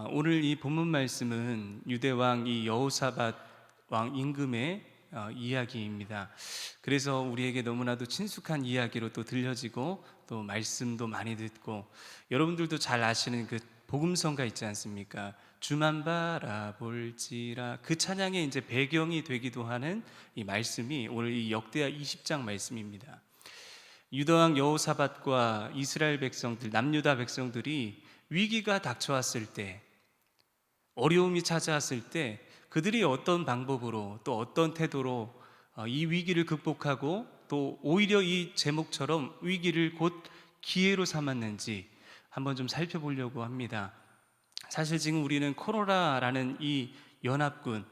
오늘 이 본문 말씀은 유대 왕 이 여호사밧 왕 임금의 이야기입니다. 그래서 우리에게 너무나도 친숙한 이야기로 또 들려지고 또 말씀도 많이 듣고 여러분들도 잘 아시는 그 복음성가 있지 않습니까? 주만 바라볼지라, 그 찬양의 이제 배경이 되기도 하는 이 말씀이 오늘 이 역대하 20장 말씀입니다. 유다 왕 여호사밧과 이스라엘 백성들, 남유다 백성들이 위기가 닥쳐왔을 때, 어려움이 찾아왔을 때 그들이 어떤 방법으로 또 어떤 태도로 이 위기를 극복하고 또 오히려 이 제목처럼 위기를 곧 기회로 삼았는지 한번 좀 살펴보려고 합니다. 사실 지금 우리는 코로나라는 이 연합군,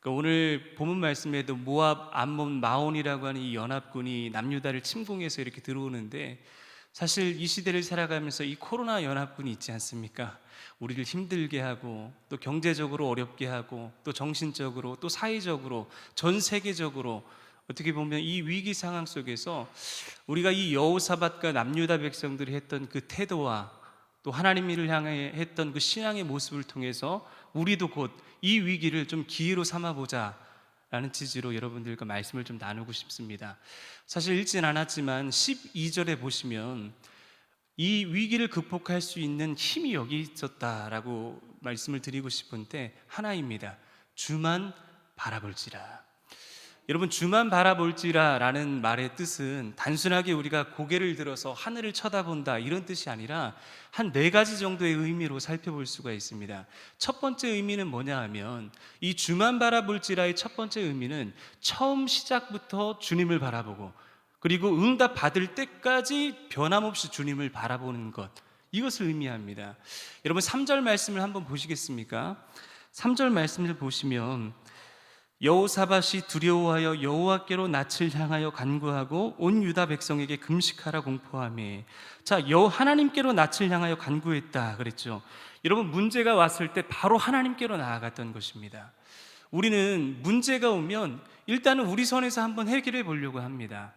그러니까 오늘 본문 말씀에도 모압, 암몬, 마온이라고 하는 이 연합군이 남유다를 침공해서 이렇게 들어오는데, 사실 이 시대를 살아가면서 이 코로나 연합군이 있지 않습니까? 우리를 힘들게 하고 또 경제적으로 어렵게 하고 또 정신적으로 또 사회적으로 전 세계적으로 어떻게 보면 이 위기 상황 속에서 우리가 이 여호사밧과 남유다 백성들이 했던 그 태도와 또 하나님을 향해 했던 그 신앙의 모습을 통해서 우리도 곧 이 위기를 좀 기회로 삼아보자 라는 취지로 여러분들과 말씀을 좀 나누고 싶습니다. 사실 읽진 않았지만 12절에 보시면 이 위기를 극복할 수 있는 힘이 여기 있었다라고 말씀을 드리고 싶은데 하나입니다. 주만 바라볼지라. 여러분, 주만 바라볼지라 라는 말의 뜻은 단순하게 우리가 고개를 들어서 하늘을 쳐다본다 이런 뜻이 아니라 한 4가지 정도의 의미로 살펴볼 수가 있습니다. 첫 번째 의미는 뭐냐 하면, 이 주만 바라볼지라의 첫 번째 의미는 처음 시작부터 주님을 바라보고 그리고 응답 받을 때까지 변함없이 주님을 바라보는 것, 이것을 의미합니다. 여러분, 3절 말씀을 한번 보시겠습니까? 3절 말씀을 보시면 여호사밧이 두려워하여 여호와께로 낯을 향하여 간구하고 온 유다 백성에게 금식하라 공포하며. 자, 하나님께로 낯을 향하여 간구했다 그랬죠. 여러분, 문제가 왔을 때 바로 하나님께로 나아갔던 것입니다. 우리는 문제가 오면 일단은 우리 선에서 한번 해결해 보려고 합니다.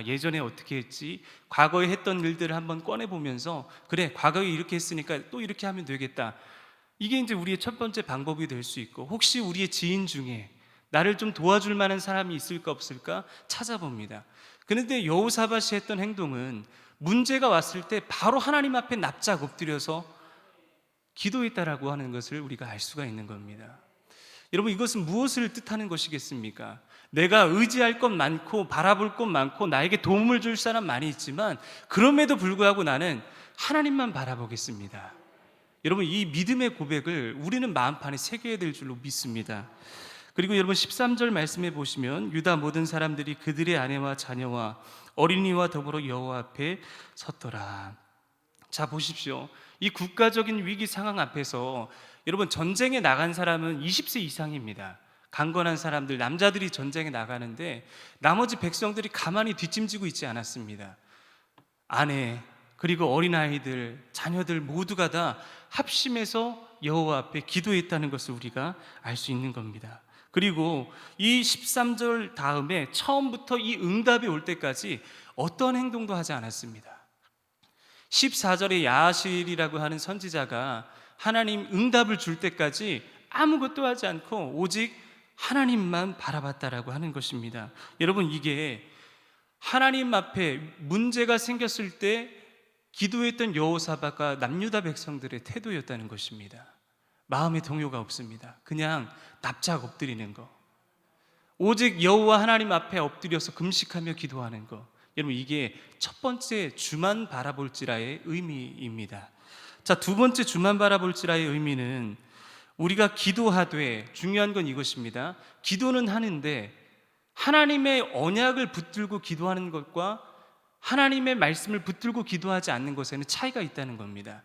예전에 어떻게 했지? 과거에 했던 일들을 한번 꺼내보면서, 그래, 과거에 이렇게 했으니까 또 이렇게 하면 되겠다. 이게 이제 우리의 첫 번째 방법이 될 수 있고, 혹시 우리의 지인 중에 나를 좀 도와줄 만한 사람이 있을까 없을까 찾아봅니다. 그런데 여호사밧이 했던 행동은 문제가 왔을 때 바로 하나님 앞에 납작 엎드려서 기도했다라고 하는 것을 우리가 알 수가 있는 겁니다. 여러분, 이것은 무엇을 뜻하는 것이겠습니까? 내가 의지할 것 많고 바라볼 것 많고 나에게 도움을 줄 사람 많이 있지만 그럼에도 불구하고 나는 하나님만 바라보겠습니다. 여러분, 이 믿음의 고백을 우리는 마음판에 새겨야 될 줄로 믿습니다. 그리고 여러분, 13절 말씀해 보시면 유다 모든 사람들이 그들의 아내와 자녀와 어린이와 더불어 여호와 앞에 섰더라. 자, 보십시오. 이 국가적인 위기 상황 앞에서 여러분, 전쟁에 나간 사람은 20세 이상입니다. 강건한 사람들, 남자들이 전쟁에 나가는데 나머지 백성들이 가만히 뒷짐지고 있지 않았습니다. 아내, 그리고 어린아이들, 자녀들 모두가 다 합심해서 여호와 앞에 기도했다는 것을 우리가 알 수 있는 겁니다. 그리고 이 13절 다음에 처음부터 이 응답이 올 때까지 어떤 행동도 하지 않았습니다. 14절에 야하실이라고 하는 선지자가 하나님 응답을 줄 때까지 아무것도 하지 않고 오직 하나님만 바라봤다라고 하는 것입니다. 여러분, 이게 하나님 앞에 문제가 생겼을 때 기도했던 여호사밧과 남유다 백성들의 태도였다는 것입니다. 마음의 동요가 없습니다. 그냥 납작 엎드리는 거, 오직 여호와 하나님 앞에 엎드려서 금식하며 기도하는 거. 여러분, 이게 첫 번째 주만 바라볼지라의 의미입니다. 자, 두 번째 주만 바라볼지라의 의미는 우리가 기도하되, 중요한 건 이것입니다. 기도는 하는데 하나님의 언약을 붙들고 기도하는 것과 하나님의 말씀을 붙들고 기도하지 않는 것에는 차이가 있다는 겁니다.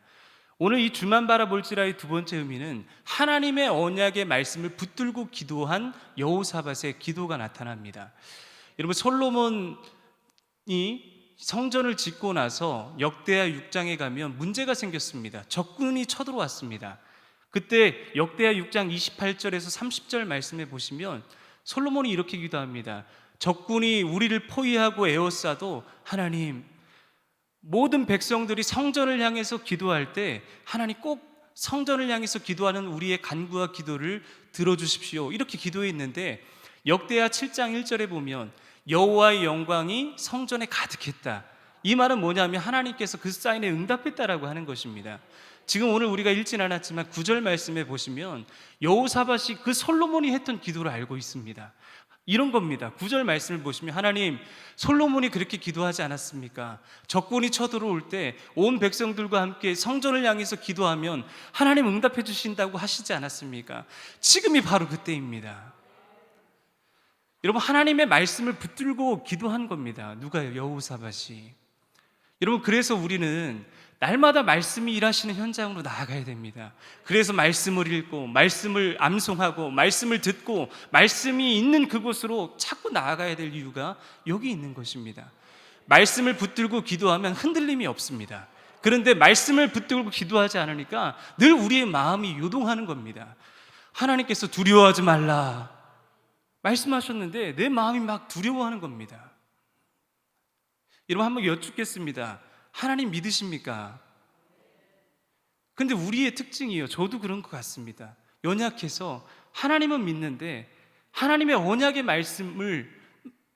오늘 이 주만 바라볼지라의 두 번째 의미는 하나님의 언약의 말씀을 붙들고 기도한 여호사밧의 기도가 나타납니다. 여러분, 솔로몬이 성전을 짓고 나서 역대하 6장에 가면 문제가 생겼습니다. 적군이 쳐들어왔습니다. 그때 역대하 6장 28절에서 30절 말씀에 보시면 솔로몬이 이렇게 기도합니다. 적군이 우리를 포위하고 에워싸도 하나님, 모든 백성들이 성전을 향해서 기도할 때 하나님 꼭 성전을 향해서 기도하는 우리의 간구와 기도를 들어주십시오. 이렇게 기도했는데 역대하 7장 1절에 보면 여호와의 영광이 성전에 가득했다. 이 말은 뭐냐면 하나님께서 그 사인에 응답했다라고 하는 것입니다. 지금 오늘 우리가 읽진 않았지만 9절 말씀에 보시면 여호사밧이 그 솔로몬이 했던 기도를 알고 있습니다. 이런 겁니다. 9절 말씀을 보시면 하나님, 솔로몬이 그렇게 기도하지 않았습니까? 적군이 쳐들어올 때 온 백성들과 함께 성전을 향해서 기도하면 하나님 응답해 주신다고 하시지 않았습니까? 지금이 바로 그때입니다. 여러분, 하나님의 말씀을 붙들고 기도한 겁니다. 누가요? 여호사밧이. 여러분, 그래서 우리는 날마다 말씀이 일하시는 현장으로 나아가야 됩니다. 그래서 말씀을 읽고 말씀을 암송하고 말씀을 듣고 말씀이 있는 그곳으로 자꾸 나아가야 될 이유가 여기 있는 것입니다. 말씀을 붙들고 기도하면 흔들림이 없습니다. 그런데 말씀을 붙들고 기도하지 않으니까 늘 우리의 마음이 요동하는 겁니다. 하나님께서 두려워하지 말라 말씀하셨는데 내 마음이 막 두려워하는 겁니다. 여러분, 한번 여쭙겠습니다. 하나님 믿으십니까? 근데 우리의 특징이요, 저도 그런 것 같습니다. 연약해서 하나님은 믿는데 하나님의 언약의 말씀을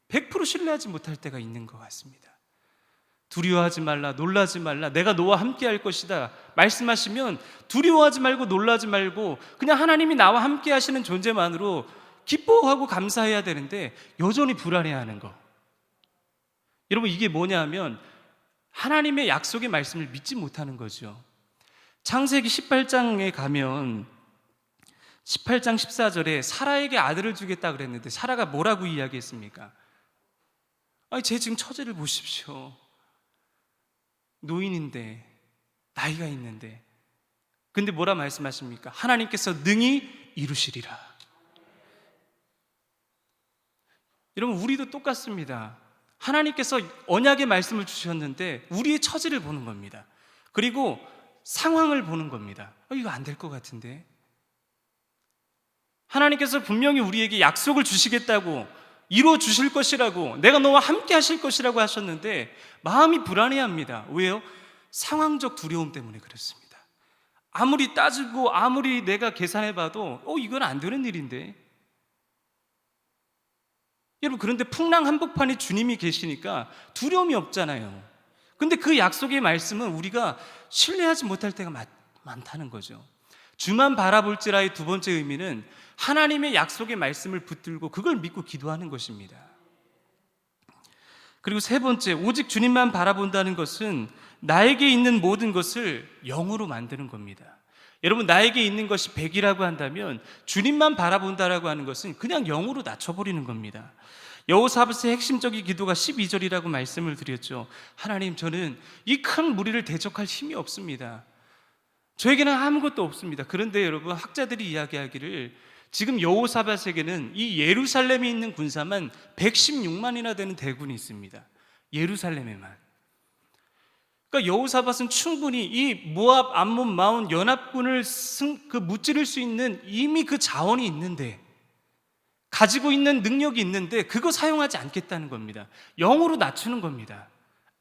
100% 신뢰하지 못할 때가 있는 것 같습니다. 두려워하지 말라, 놀라지 말라, 내가 너와 함께 할 것이다 말씀하시면 두려워하지 말고 놀라지 말고 그냥 하나님이 나와 함께 하시는 존재만으로 기뻐하고 감사해야 되는데 여전히 불안해하는 거. 여러분, 이게 뭐냐 하면 하나님의 약속의 말씀을 믿지 못하는 거죠. 창세기 18장에 가면 18장 14절에 사라에게 아들을 주겠다 그랬는데 사라가 뭐라고 이야기했습니까? 아니, 제 지금 처제를 보십시오. 노인인데, 나이가 있는데. 근데 뭐라 말씀하십니까? 하나님께서 능히 이루시리라. 여러분, 우리도 똑같습니다. 하나님께서 언약의 말씀을 주셨는데 우리의 처지를 보는 겁니다. 그리고 상황을 보는 겁니다. 이거 안 될 것 같은데. 하나님께서 분명히 우리에게 약속을 주시겠다고, 이루어 주실 것이라고, 내가 너와 함께 하실 것이라고 하셨는데 마음이 불안해합니다. 왜요? 상황적 두려움 때문에 그렇습니다. 아무리 따지고 아무리 내가 계산해봐도 이건 안 되는 일인데. 여러분, 그런데 풍랑 한복판에 주님이 계시니까 두려움이 없잖아요. 근데 그 약속의 말씀은 우리가 신뢰하지 못할 때가 많다는 거죠. 주만 바라볼지라의 두 번째 의미는 하나님의 약속의 말씀을 붙들고 그걸 믿고 기도하는 것입니다. 그리고 세 번째, 오직 주님만 바라본다는 것은 나에게 있는 모든 것을 0으로 만드는 겁니다. 여러분, 나에게 있는 것이 100이라고 한다면 주님만 바라본다라고 하는 것은 그냥 0으로 낮춰버리는 겁니다. 여호사밧의 핵심적인 기도가 12절이라고 말씀을 드렸죠. 하나님, 저는 이 큰 무리를 대적할 힘이 없습니다. 저에게는 아무것도 없습니다. 그런데 여러분, 학자들이 이야기하기를 지금 여호사밧에게는 이 예루살렘에 있는 군사만 116만이나 되는 대군이 있습니다. 예루살렘에만. 그러니까 여호사밧은 충분히 이 모압, 암몬, 마온 연합군을 무찌를 수 있는 이미 그 자원이 있는데, 가지고 있는 능력이 있는데 그거 사용하지 않겠다는 겁니다. 0으로 낮추는 겁니다.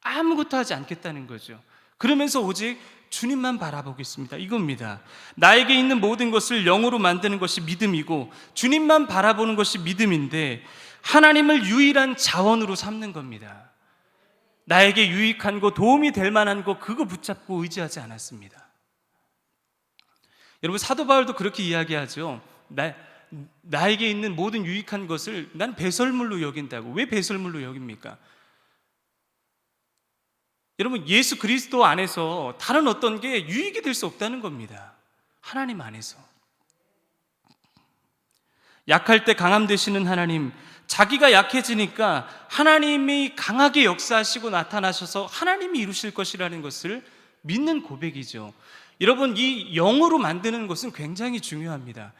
아무것도 하지 않겠다는 거죠. 그러면서 오직 주님만 바라보겠습니다, 이겁니다. 나에게 있는 모든 것을 0으로 만드는 것이 믿음이고 주님만 바라보는 것이 믿음인데 하나님을 유일한 자원으로 삼는 겁니다. 나에게 유익한 거, 도움이 될 만한 거, 그거 붙잡고 의지하지 않았습니다. 여러분, 사도 바울도 그렇게 이야기하죠. 나에게 있는 모든 유익한 것을 난 배설물로 여긴다고. 왜 배설물로 여깁니까? 여러분, 예수 그리스도 안에서 다른 어떤 게 유익이 될 수 없다는 겁니다. 하나님 안에서. 약할 때 강함 되시는 하나님, 자기가 약해지니까 하나님이 강하게 역사하시고 나타나셔서 하나님이 이루실 것이라는 것을 믿는 고백이죠. 여러분, 이 영으로 만드는 것은 굉장히 중요합니다.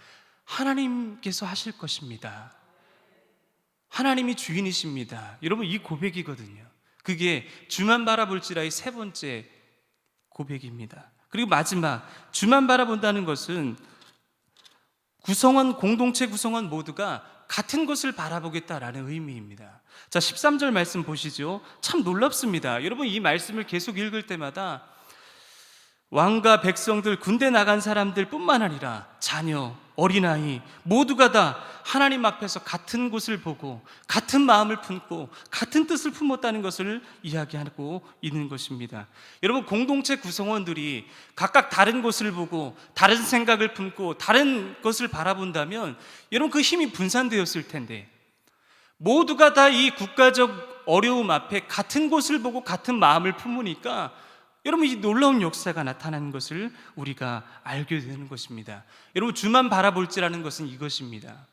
하나님께서 하실 것입니다. 하나님이 주인이십니다. 여러분, 이 고백이거든요. 그게 주만 바라볼지라의 세 번째 고백입니다. 그리고 마지막, 주만 바라본다는 것은 공동체 구성원 모두가 같은 것을 바라보겠다라는 의미입니다. 자, 13절 말씀 보시죠. 참 놀랍습니다. 여러분, 이 말씀을 계속 읽을 때마다 왕과 백성들, 군대 나간 사람들 뿐만 아니라 자녀, 어린아이 모두가 다 하나님 앞에서 같은 곳을 보고 같은 마음을 품고 같은 뜻을 품었다는 것을 이야기하고 있는 것입니다. 여러분, 공동체 구성원들이 각각 다른 곳을 보고 다른 생각을 품고 다른 것을 바라본다면 여러분, 그 힘이 분산되었을 텐데, 모두가 다 이 국가적 어려움 앞에 같은 곳을 보고 같은 마음을 품으니까 여러분, 이 놀라운 역사가 나타나는 것을 우리가 알게 되는 것입니다. 여러분, 주만 바라볼지라는 것은 이것입니다.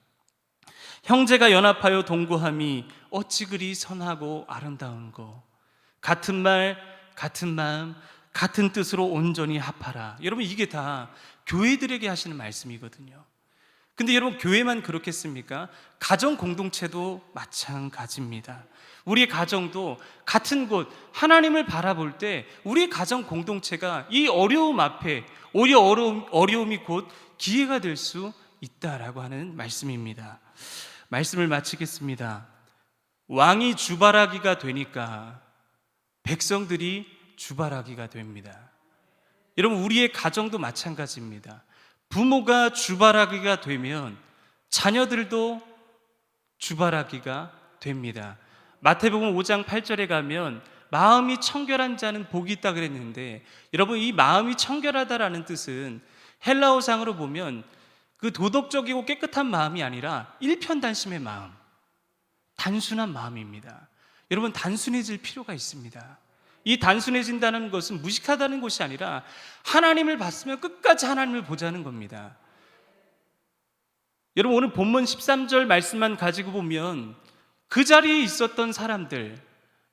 형제가 연합하여 동거함이 어찌 그리 선하고 아름다운고, 같은 말, 같은 마음, 같은 뜻으로 온전히 합하라. 여러분, 이게 다 교회들에게 하시는 말씀이거든요. 근데 여러분, 교회만 그렇겠습니까? 가정 공동체도 마찬가지입니다. 우리의 가정도 같은 곳, 하나님을 바라볼 때 우리의 가정 공동체가 이 어려움 앞에 오히려 어려움이 곧 기회가 될 수 있다라고 하는 말씀입니다. 말씀을 마치겠습니다. 왕이 주바라기가 되니까 백성들이 주바라기가 됩니다. 여러분, 우리의 가정도 마찬가지입니다. 부모가 주바라기가 되면 자녀들도 주바라기가 됩니다. 마태복음 5장 8절에 가면 마음이 청결한 자는 복이 있다 그랬는데, 여러분, 이 마음이 청결하다라는 뜻은 헬라어상으로 보면 그 도덕적이고 깨끗한 마음이 아니라 일편단심의 마음, 단순한 마음입니다. 여러분, 단순해질 필요가 있습니다. 이 단순해진다는 것은 무식하다는 것이 아니라 하나님을 봤으면 끝까지 하나님을 보자는 겁니다. 여러분, 오늘 본문 13절 말씀만 가지고 보면 그 자리에 있었던 사람들,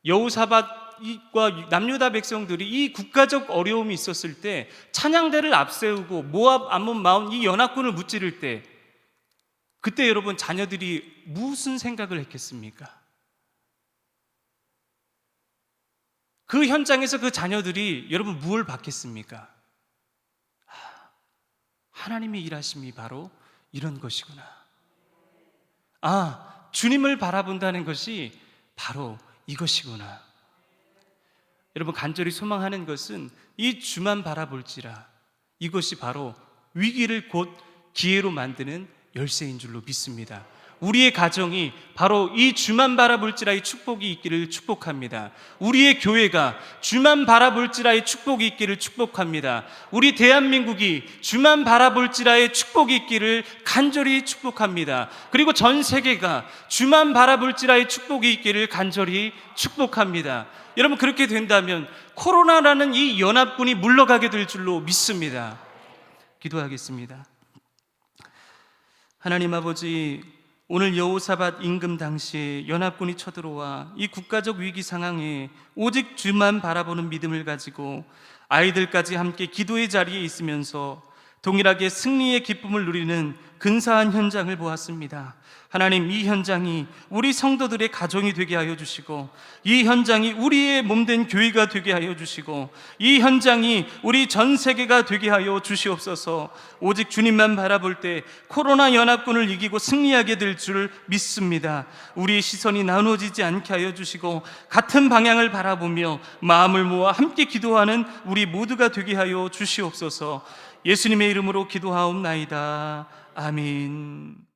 여호사밧과 남유다 백성들이 이 국가적 어려움이 있었을 때 찬양대를 앞세우고 모압, 암몬, 마온 이 연합군을 무찌를 때, 그때 여러분, 자녀들이 무슨 생각을 했겠습니까? 그 현장에서 그 자녀들이 여러분 무엇을 받겠습니까? 하나님의 일하심이 바로 이런 것이구나. 주님을 바라본다는 것이 바로 이것이구나. 여러분, 간절히 소망하는 것은 이 주만 바라볼지라, 이것이 바로 위기를 곧 기회로 만드는 열쇠인 줄로 믿습니다. 우리의 가정이 바로 이 주만 바라볼지라의 축복이 있기를 축복합니다. 우리의 교회가 주만 바라볼지라의 축복이 있기를 축복합니다. 우리 대한민국이 주만 바라볼지라의 축복이 있기를 간절히 축복합니다. 그리고 전 세계가 주만 바라볼지라의 축복이 있기를 간절히 축복합니다. 여러분, 그렇게 된다면 코로나라는 이 연합군이 물러가게 될 줄로 믿습니다. 기도하겠습니다. 하나님 아버지, 오늘 여호사밧 임금 당시에 연합군이 쳐들어와 이 국가적 위기 상황에 오직 주만 바라보는 믿음을 가지고 아이들까지 함께 기도의 자리에 있으면서 동일하게 승리의 기쁨을 누리는 근사한 현장을 보았습니다. 하나님, 이 현장이 우리 성도들의 가정이 되게 하여 주시고, 이 현장이 우리의 몸된 교회가 되게 하여 주시고, 이 현장이 우리 전 세계가 되게 하여 주시옵소서. 오직 주님만 바라볼 때 코로나 연합군을 이기고 승리하게 될 줄 믿습니다. 우리의 시선이 나누어지지 않게 하여 주시고 같은 방향을 바라보며 마음을 모아 함께 기도하는 우리 모두가 되게 하여 주시옵소서. 예수님의 이름으로 기도하옵나이다. 아멘.